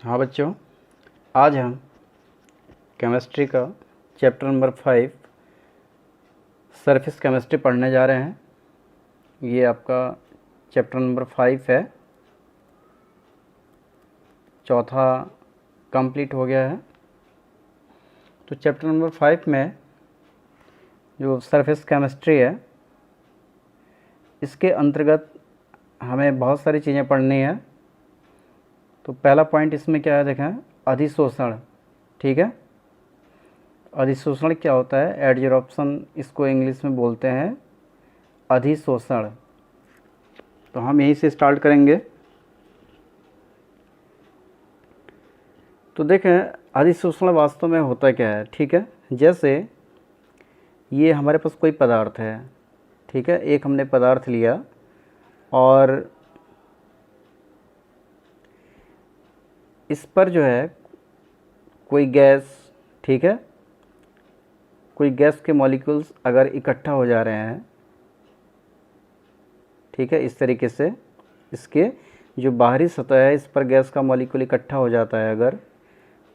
हाँ बच्चों, आज हम केमिस्ट्री का चैप्टर नंबर 5 सरफेस केमिस्ट्री पढ़ने जा रहे हैं। ये आपका चैप्टर नंबर 5 है, चौथा कंप्लीट हो गया है। तो चैप्टर नंबर 5 में जो सरफेस केमिस्ट्री है, इसके अंतर्गत हमें बहुत सारी चीज़ें पढ़नी है। तो पहला पॉइंट इसमें क्या है, देखें, अधिशोषण। ठीक है, अधिशोषण क्या होता है? एडजॉर्प्शन इसको इंग्लिश में बोलते हैं, अधिशोषण। तो हम यहीं से स्टार्ट करेंगे। तो देखें, अधिशोषण वास्तव में होता क्या है। ठीक है, जैसे ये हमारे पास कोई पदार्थ है, ठीक है, एक हमने पदार्थ लिया और इस पर जो है कोई गैस, ठीक है, कोई गैस के मॉलिक्यूल्स अगर इकट्ठा हो जा रहे हैं, ठीक है, इस तरीके से इसके जो बाहरी सतह है, इस पर गैस का मॉलिक्यूल इकट्ठा हो जाता है अगर,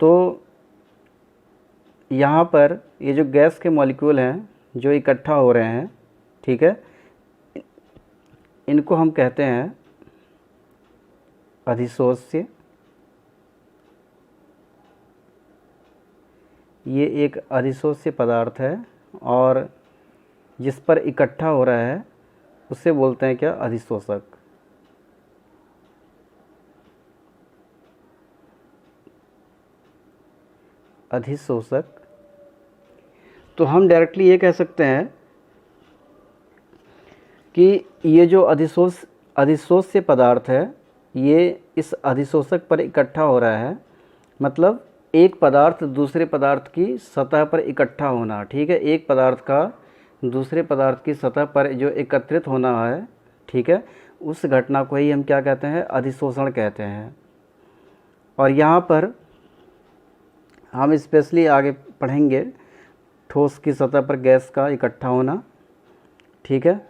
तो यहाँ पर ये जो गैस के मॉलिक्यूल हैं जो इकट्ठा हो रहे हैं, ठीक है, इनको हम कहते हैं अधिशोष्य। ये एक अधिशोष्य पदार्थ है और जिस पर इकट्ठा हो रहा है उसे बोलते हैं क्या? अधिशोषक। अधिशोषक। तो हम डायरेक्टली ये कह सकते हैं कि ये जो अधिशोष्य पदार्थ है, ये इस अधिशोषक पर इकट्ठा हो रहा है। मतलब एक पदार्थ दूसरे पदार्थ की सतह पर इकट्ठा होना। ठीक है, एक पदार्थ का दूसरे पदार्थ की सतह पर जो एकत्रित होना है, ठीक है, उस घटना को ही हम क्या कहते हैं? अधिशोषण कहते हैं। और यहाँ पर हम स्पेशली आगे पढ़ेंगे ठोस की सतह पर गैस का इकट्ठा होना। ठीक है,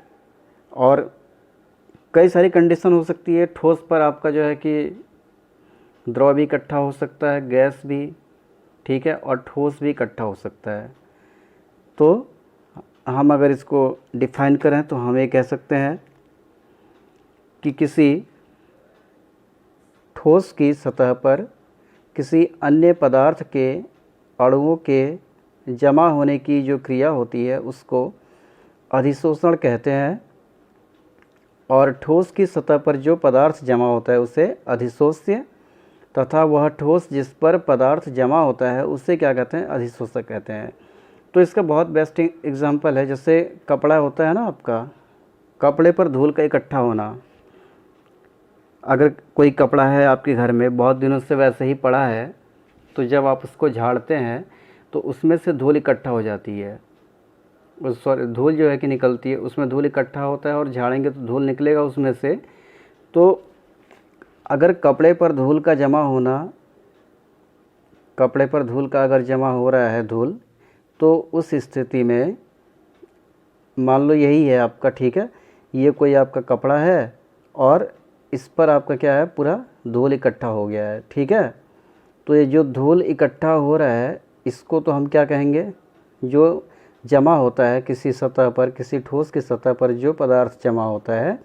और कई सारी कंडीशन हो सकती है। ठोस पर आपका जो है कि द्रव भी इकट्ठा हो सकता है, गैस भी, ठीक है, और ठोस भी इकट्ठा हो सकता है। तो हम अगर इसको डिफाइन करें तो हम ये कह सकते हैं कि किसी ठोस की सतह पर किसी अन्य पदार्थ के अणुओं के जमा होने की जो क्रिया होती है उसको अधिशोषण कहते हैं। और ठोस की सतह पर जो पदार्थ जमा होता है उसे अधिशोष्य, तथा वह ठोस जिस पर पदार्थ जमा होता है उसे क्या कहते हैं? अधिशोषक कहते हैं। तो इसका बहुत बेस्ट एग्जांपल है, जैसे कपड़ा होता है ना आपका, कपड़े पर धूल का इकट्ठा होना। अगर कोई कपड़ा है आपके घर में, बहुत दिनों से वैसे ही पड़ा है, तो जब आप उसको झाड़ते हैं तो उसमें से धूल इकट्ठा हो जाती है। सॉरी, धूल जो है कि निकलती है, उसमें धूल इकट्ठा होता है और झाड़ेंगे तो धूल निकलेगा उसमें से। तो अगर कपड़े पर धूल का जमा होना, कपड़े पर धूल का अगर जमा हो रहा है धूल, तो उस स्थिति में मान लो यही है आपका, ठीक है, ये कोई आपका कपड़ा है और इस पर आपका क्या है? पूरा धूल इकट्ठा हो गया है। ठीक है, तो ये जो धूल इकट्ठा हो रहा है इसको तो हम क्या कहेंगे? जो जमा होता है किसी सतह पर, किसी ठोस की सतह पर जो पदार्थ जमा होता है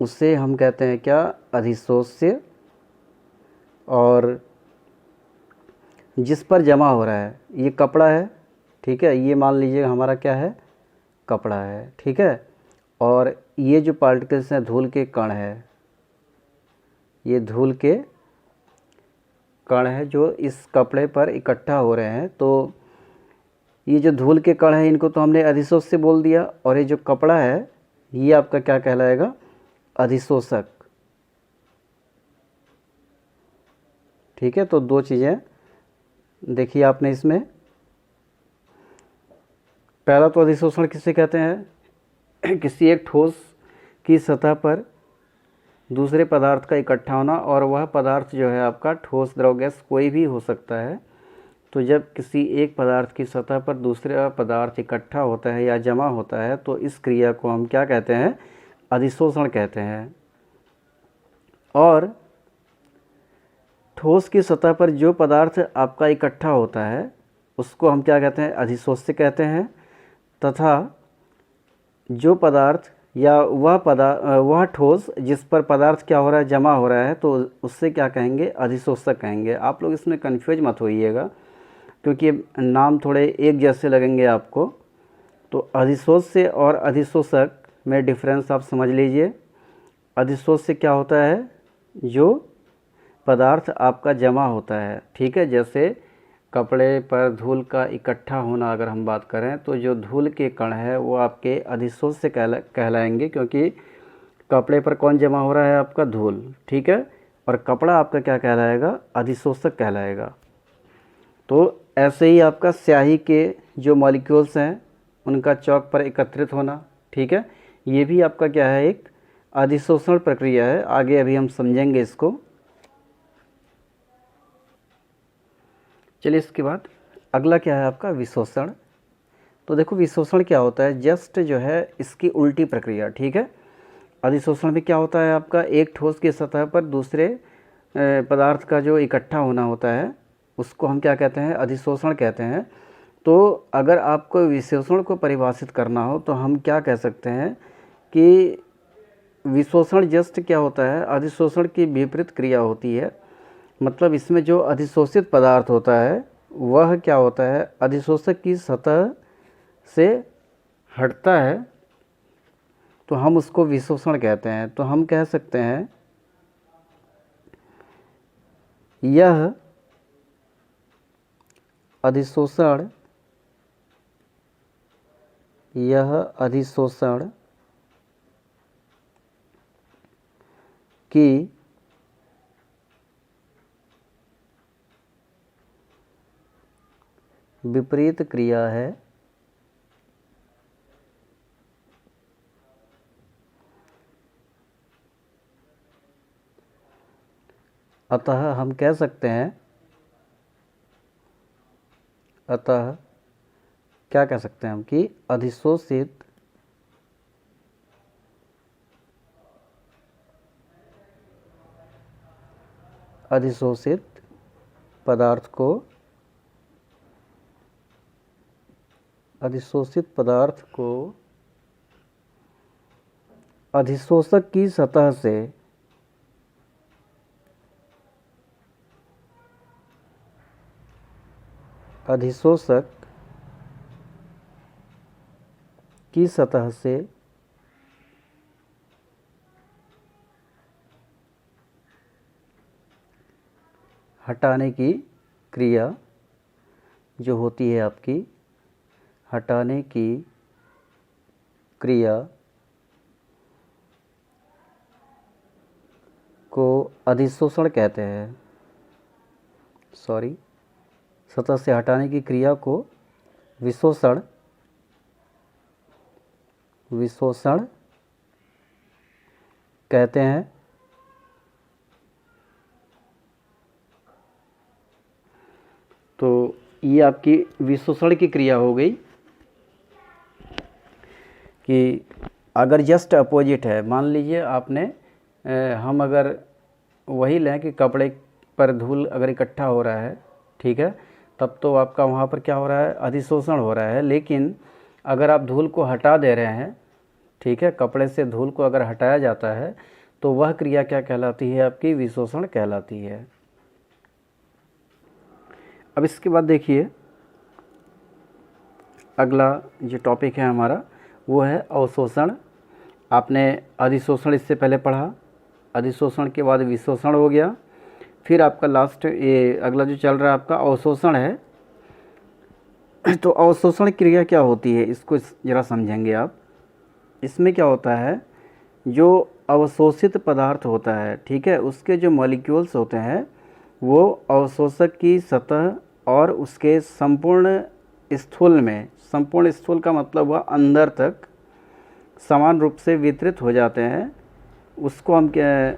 उसे हम कहते हैं क्या? अधिशोष्य। और जिस पर जमा हो रहा है, ये कपड़ा है, ठीक है, ये मान लीजिए हमारा क्या है? कपड़ा है, ठीक है, और ये जो पार्टिकल्स हैं धूल के कण है, ये धूल के कण है जो इस कपड़े पर इकट्ठा हो रहे हैं। तो ये जो धूल के कण है इनको तो हमने अधिशोष्य बोल दिया, और ये जो कपड़ा है ये आपका क्या कहलाएगा? अधिशोषक। ठीक है, तो दो चीज़ें देखिए आपने इसमें। पहला तो अधिशोषण किसे कहते हैं? किसी एक ठोस की सतह पर दूसरे पदार्थ का इकट्ठा होना, और वह पदार्थ जो है आपका ठोस, द्रव, गैस कोई भी हो सकता है। तो जब किसी एक पदार्थ की सतह पर दूसरा पदार्थ इकट्ठा होता है या जमा होता है तो इस क्रिया को हम क्या कहते हैं? अधिशोषण कहते हैं। और ठोस की सतह पर जो पदार्थ आपका इकट्ठा होता है उसको हम क्या कहते हैं, अधिशोष्य कहते हैं। तथा जो पदार्थ या वह ठोस जिस पर पदार्थ क्या हो रहा है, जमा हो रहा है, तो उससे क्या कहेंगे, अधिशोषक कहेंगे। आप लोग इसमें कन्फ्यूज मत होइएगा क्योंकि नाम थोड़े एक जैसे लगेंगे आपको। तो अधिशोष्य और अधिशोषक में डिफरेंस आप समझ लीजिए। अधिशोष्य क्या होता है, जो पदार्थ आपका जमा होता है, ठीक है। जैसे कपड़े पर धूल का इकट्ठा होना अगर हम बात करें तो जो धूल के कण है वो आपके अधिशोष्य कहलाएंगे, क्योंकि कपड़े पर कौन जमा हो रहा है, आपका धूल, ठीक है। और कपड़ा आपका क्या कहलाएगा, अधिशोषक कहलाएगा। तो ऐसे ही आपका स्याही के जो मॉलिक्यूल्स हैं उनका चौक पर एकत्रित होना, ठीक है, ये भी आपका क्या है, एक अधिशोषण प्रक्रिया है। आगे अभी हम समझेंगे इसको। चलिए इसके बाद अगला क्या है आपका, विशोषण। तो देखो विशोषण क्या होता है, जस्ट जो है इसकी उल्टी प्रक्रिया, ठीक है। अधिशोषण में क्या होता है, आपका एक ठोस की सतह पर दूसरे पदार्थ का जो इकट्ठा होना होता है उसको हम क्या कहते हैं, अधिशोषण कहते हैं। तो अगर आपको विशोषण को परिभाषित करना हो तो हम क्या कह सकते हैं कि विशोषण जस्ट क्या होता है, अधिशोषण की विपरीत क्रिया होती है। मतलब इसमें जो अधिशोषित पदार्थ होता है वह क्या होता है, अधिशोषक की सतह से हटता है, तो हम उसको विशोषण कहते हैं। तो हम कह सकते हैं यह अधिशोषण की विपरीत क्रिया है। अतः हम कह सकते हैं, अतः क्या कह सकते हैं हम कि अधिशोषित पदार्थ को अधिशोषक की सतह से हटाने की क्रिया जो होती है आपकी, हटाने की क्रिया को अधिशोषण कहते हैं। सतह से हटाने की क्रिया को विशोषण कहते हैं। तो ये आपकी विशोषण की क्रिया हो गई कि अगर जस्ट अपोजिट है, मान लीजिए आपने हम अगर वही लें कि कपड़े पर धूल अगर इकट्ठा हो रहा है, ठीक है, तब तो आपका वहाँ पर क्या हो रहा है, अधिशोषण हो रहा है। लेकिन अगर आप धूल को हटा दे रहे हैं, ठीक है, कपड़े से धूल को अगर हटाया जाता है तो वह क्रिया क्या कहलाती है, आपकी विशोषण कहलाती है। अब इसके बाद देखिए अगला जो टॉपिक है हमारा वो है अवशोषण। आपने अधिशोषण इससे पहले पढ़ा, अधिशोषण के बाद विशोषण हो गया, फिर आपका लास्ट ये अगला जो चल रहा है आपका अवशोषण है। तो अवशोषण क्रिया क्या होती है, इसको ज़रा समझेंगे आप। इसमें क्या होता है, जो अवशोषित पदार्थ होता है, ठीक है, उसके जो मॉलिक्यूल्स होते हैं वो अवशोषक की सतह और उसके संपूर्ण स्थूल का मतलब हुआ अंदर तक समान रूप से वितरित हो जाते हैं। उसको हम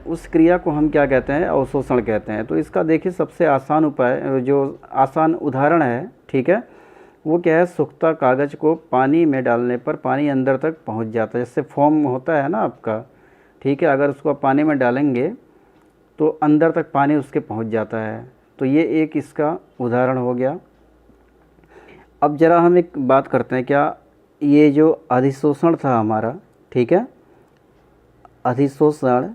उस क्रिया को हम क्या कहते हैं, अवशोषण कहते हैं। तो इसका देखिए सबसे आसान उपाय, जो आसान उदाहरण है, ठीक है, वो क्या है, सूखता कागज़ को पानी में डालने पर पानी अंदर तक पहुंच जाता है। जैसे फोम होता है ना आपका, ठीक है, अगर उसको पानी में डालेंगे तो अंदर तक पानी उसके पहुंच जाता है। तो ये एक इसका उदाहरण हो गया। अब ज़रा हम एक बात करते हैं, क्या ये जो अधिशोषण था हमारा, ठीक है, अधिशोषण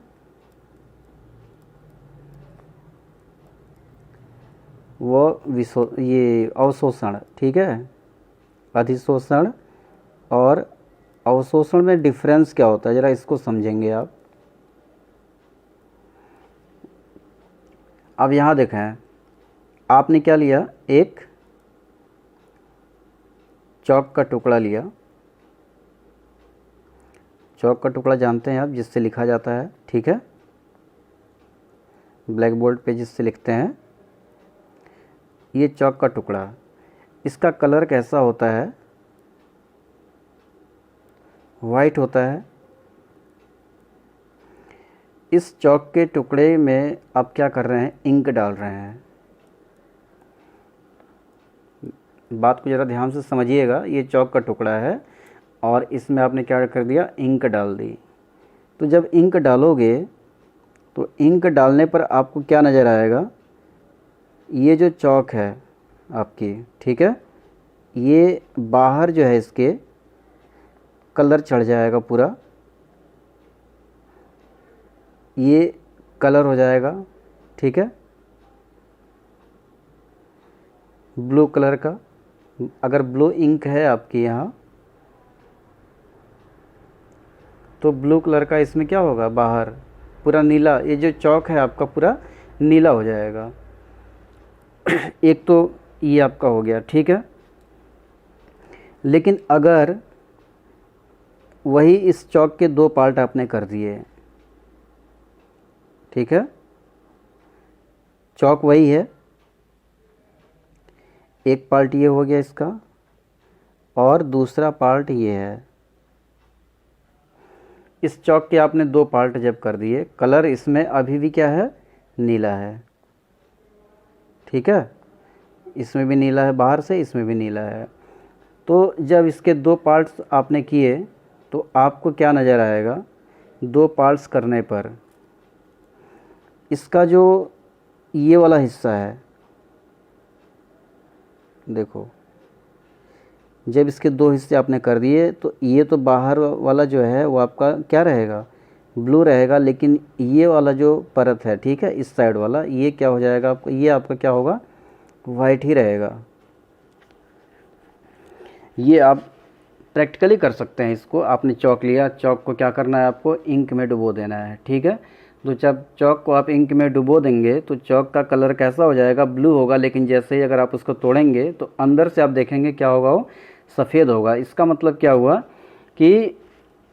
ये अवशोषण, ठीक है, अधिशोषण और अवशोषण में डिफरेंस क्या होता है, ज़रा इसको समझेंगे आप। अब यहाँ देखें, आपने क्या लिया, एक चौक का टुकड़ा लिया। चौक का टुकड़ा जानते हैं आप, जिससे लिखा जाता है, ठीक है, ब्लैक बोर्ड पे जिससे लिखते हैं। ये चौक का टुकड़ा, इसका कलर कैसा होता है, वाइट होता है। इस चौक के टुकड़े में आप क्या कर रहे हैं, इंक डाल रहे हैं। बात को ज़रा ध्यान से समझिएगा। ये चौक का टुकड़ा है और इसमें आपने क्या कर दिया, इंक डाल दी। तो जब इंक डालोगे तो इंक डालने पर आपको क्या नज़र आएगा, ये जो चौक है आपकी, ठीक है, ये बाहर जो है इसके कलर चढ़ जाएगा पूरा, ये कलर हो जाएगा, ठीक है, ब्लू कलर का। अगर ब्लू इंक है आपके यहाँ तो ब्लू कलर का इसमें क्या होगा, बाहर पूरा नीला, ये जो चौक है आपका पूरा नीला हो जाएगा। एक तो ये आपका हो गया, ठीक है। लेकिन अगर वही इस चौक के दो पार्ट आपने कर दिए, ठीक है, चौक वही है, एक पार्ट ये हो गया इसका और दूसरा पार्ट ये है। इस चौक के आपने दो पार्ट जब कर दिए, कलर इसमें अभी भी क्या है, नीला है, ठीक है, इसमें भी नीला है बाहर से, इसमें भी नीला है। तो जब इसके दो पार्ट्स आपने किए तो आपको क्या नज़र आएगा, दो पार्ट्स करने पर इसका जो ये वाला हिस्सा है, देखो, जब इसके दो हिस्से आपने कर दिए तो ये तो बाहर वाला जो है वो आपका क्या रहेगा, ब्लू रहेगा। लेकिन ये वाला जो परत है, ठीक है, इस साइड वाला, ये क्या हो जाएगा आपको, ये आपका क्या होगा, वाइट ही रहेगा। ये आप प्रैक्टिकली कर सकते हैं इसको। आपने चौक लिया, चौक को क्या करना है, आपको इंक में डुबो देना है, ठीक है। तो जब चौक को आप इंक में डुबो देंगे तो चौक का कलर कैसा हो जाएगा, ब्लू होगा। लेकिन जैसे ही अगर आप उसको तोड़ेंगे तो अंदर से आप देखेंगे क्या होगा, वो सफ़ेद होगा। इसका मतलब क्या हुआ कि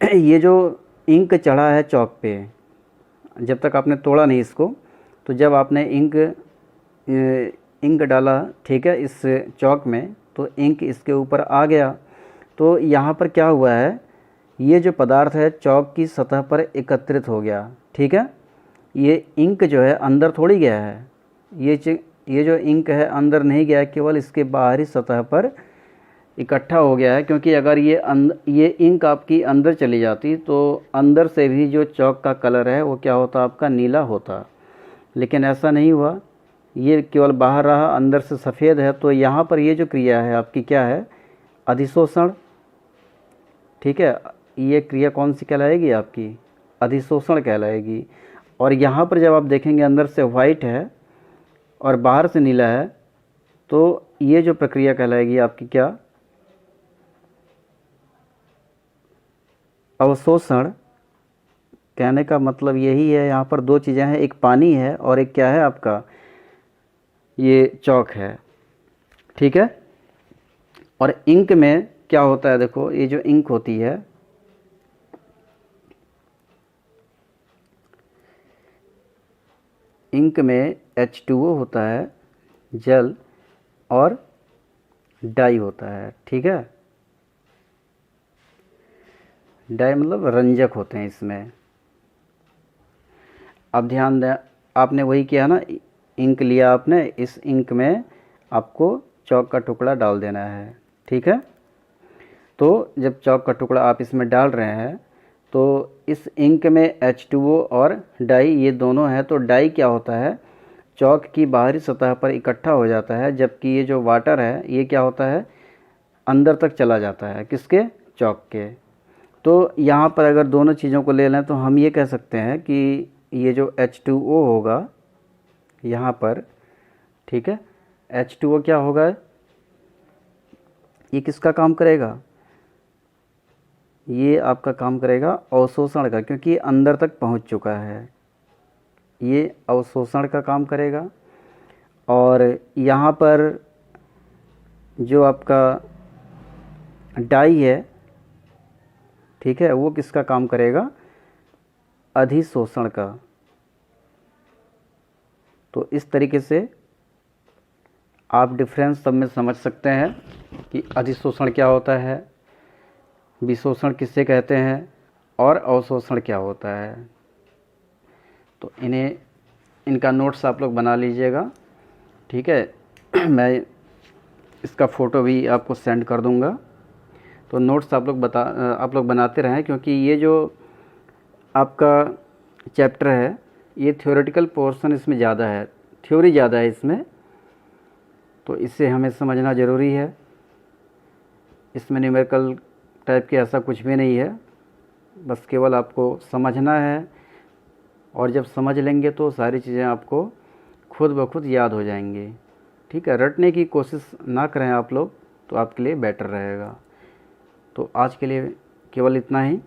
ये जो इंक चढ़ा है चौक पे, जब तक आपने तोड़ा नहीं इसको, तो जब आपने इंक डाला, ठीक है, इस चौक में, तो इंक इसके ऊपर आ गया। तो यहाँ पर क्या हुआ है, ये जो पदार्थ है चौक की सतह पर एकत्रित हो गया, ठीक है। ये इंक जो है अंदर थोड़ी गया है, ये जो इंक है अंदर नहीं गया है, केवल इसके बाहरी सतह पर इकट्ठा हो गया है। क्योंकि अगर ये इंक आपकी अंदर चली जाती तो अंदर से भी जो चौक का कलर है वो क्या होता, आपका नीला होता। लेकिन ऐसा नहीं हुआ, ये केवल बाहर रहा, अंदर से सफ़ेद है। तो यहाँ पर ये जो क्रिया है आपकी क्या है, अधिशोषण, ठीक है। ये क्रिया कौन सी कहलाएगी, आपकी अधिशोषण कहलाएगी। और यहाँ पर जब आप देखेंगे अंदर से वाइट है और बाहर से नीला है, तो ये जो प्रक्रिया कहलाएगी आपकी क्या, अवशोषण। कहने का मतलब यही है, यहाँ पर दो चीज़ें हैं, एक पानी है और एक क्या है आपका, ये चौक है, ठीक है। और इंक में क्या होता है, देखो, ये जो इंक होती है, इंक में H2O होता है, जल, और डाई होता है, ठीक है। डाई मतलब रंजक होते हैं इसमें। अब ध्यान दें, आपने वही किया ना, इंक लिया आपने, इस इंक में आपको चौक का टुकड़ा डाल देना है, ठीक है। तो जब चौक का टुकड़ा आप इसमें डाल रहे हैं तो इस इंक में H2O और डाई ये दोनों हैं। तो डाई क्या होता है, चौक की बाहरी सतह पर इकट्ठा हो जाता है, जबकि ये जो वाटर है ये क्या होता है, अंदर तक चला जाता है, किसके, चौक के। तो यहाँ पर अगर दोनों चीज़ों को ले लें तो हम ये कह सकते हैं कि ये जो H2O होगा यहाँ पर, ठीक है, H2O क्या होगा, ये किसका काम करेगा, ये आपका काम करेगा अवशोषण का, क्योंकि ये अंदर तक पहुँच चुका है, ये अवशोषण का काम करेगा। और यहाँ पर जो आपका डाई है, ठीक है, वो किसका काम करेगा, अधिशोषण का। तो इस तरीके से आप डिफरेंस सब में समझ सकते हैं कि अधिशोषण क्या होता है, विशोषण किससे कहते हैं, और अवशोषण क्या होता है। तो इनका नोट्स आप लोग बना लीजिएगा, ठीक है। मैं इसका फ़ोटो भी आपको सेंड कर दूंगा। तो नोट्स आप लोग बनाते रहें, क्योंकि ये जो आपका चैप्टर है ये थ्योरेटिकल पोर्शन इसमें ज़्यादा है, थ्योरी ज़्यादा है इसमें, तो इसे हमें समझना ज़रूरी है। इसमें न्यूमेरिकल टाइप के ऐसा कुछ भी नहीं है, बस केवल आपको समझना है, और जब समझ लेंगे तो सारी चीज़ें आपको खुद ब खुद याद हो जाएंगी, ठीक है। रटने की कोशिश ना करें आप लोग, तो आपके लिए बेटर रहेगा। तो आज के लिए केवल इतना ही।